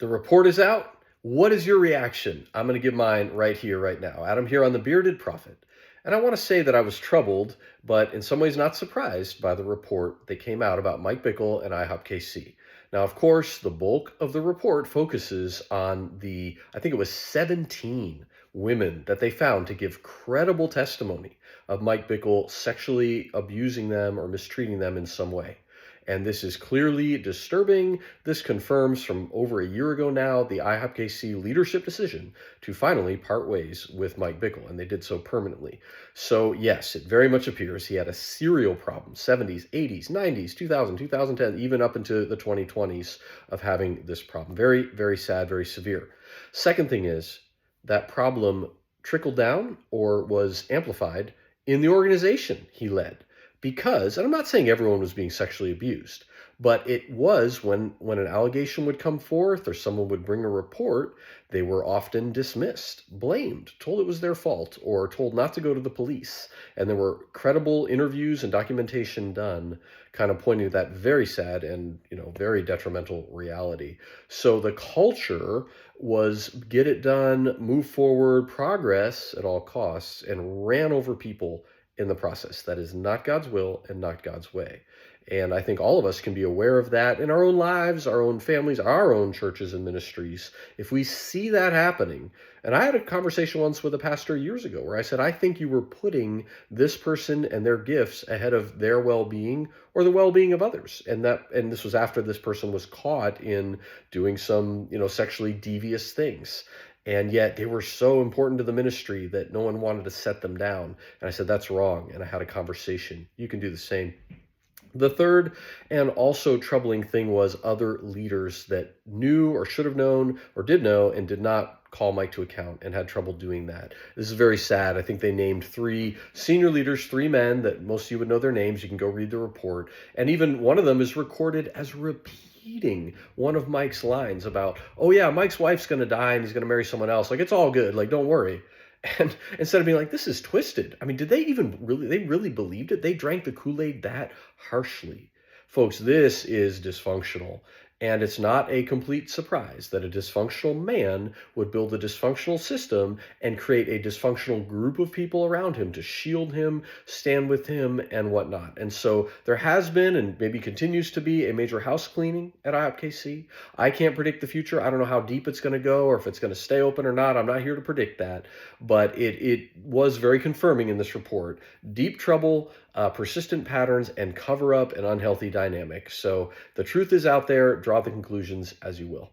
The report is out. What is your reaction? I'm going to give mine right here, right now. Adam here on The Bearded Prophet. And I want to say that I was troubled, but in some ways not surprised by the report that came out about Mike Bickle and IHOP-KC. Now, of course, the bulk of the report focuses on I think it was 17 women that they found to give credible testimony of Mike Bickle sexually abusing them or mistreating them in some way. And this is clearly disturbing. This confirms from over a year ago now the IHOP-KC leadership decision to finally part ways with Mike Bickle, and they did so permanently. So yes, it very much appears he had a serial problem, 70s, 80s, 90s, 2000, 2010, even up into the 2020s of having this problem. Very, very sad, very severe. Second thing is that problem trickled down or was amplified in the organization he led. Because, and I'm not saying everyone was being sexually abused, but it was when an allegation would come forth or someone would bring a report, they were often dismissed, blamed, told it was their fault, or told not to go to the police. And there were credible interviews and documentation done kind of pointing to that very sad and, very detrimental reality. So the culture was get it done, move forward, progress at all costs, and ran over people in the process. That is not God's will and not God's way. And I think all of us can be aware of that in our own lives, our own families, our own churches and ministries. If we see that happening, and I had a conversation once with a pastor years ago where I said, I think you were putting this person and their gifts ahead of their well-being or the well-being of others. And this was after this person was caught in doing some, sexually devious things. And yet they were so important to the ministry that no one wanted to set them down. And I said, that's wrong. And I had a conversation. You can do the same. The third and also troubling thing was other leaders that knew or should have known or did know and did not call Mike to account and had trouble doing that. This is very sad. I think they named 3 senior leaders, 3 men that most of you would know their names. You can go read the report. And even one of them is recorded as repeating one of Mike's lines about, oh yeah, Mike's wife's going to die and he's going to marry someone else. Like, it's all good. Like, don't worry. And instead of being like, this is twisted. I mean, did they really believed it? They drank the Kool-Aid that harshly. Folks, this is dysfunctional. And it's not a complete surprise that a dysfunctional man would build a dysfunctional system and create a dysfunctional group of people around him to shield him, stand with him, and whatnot. And so there has been and maybe continues to be a major house cleaning at IHOP-KC. I can't predict the future. I don't know how deep it's going to go or if it's going to stay open or not. I'm not here to predict that. But it was very confirming in this report. Deep trouble, persistent patterns, and cover-up and unhealthy dynamics. So the truth is out there. Draw the conclusions as you will.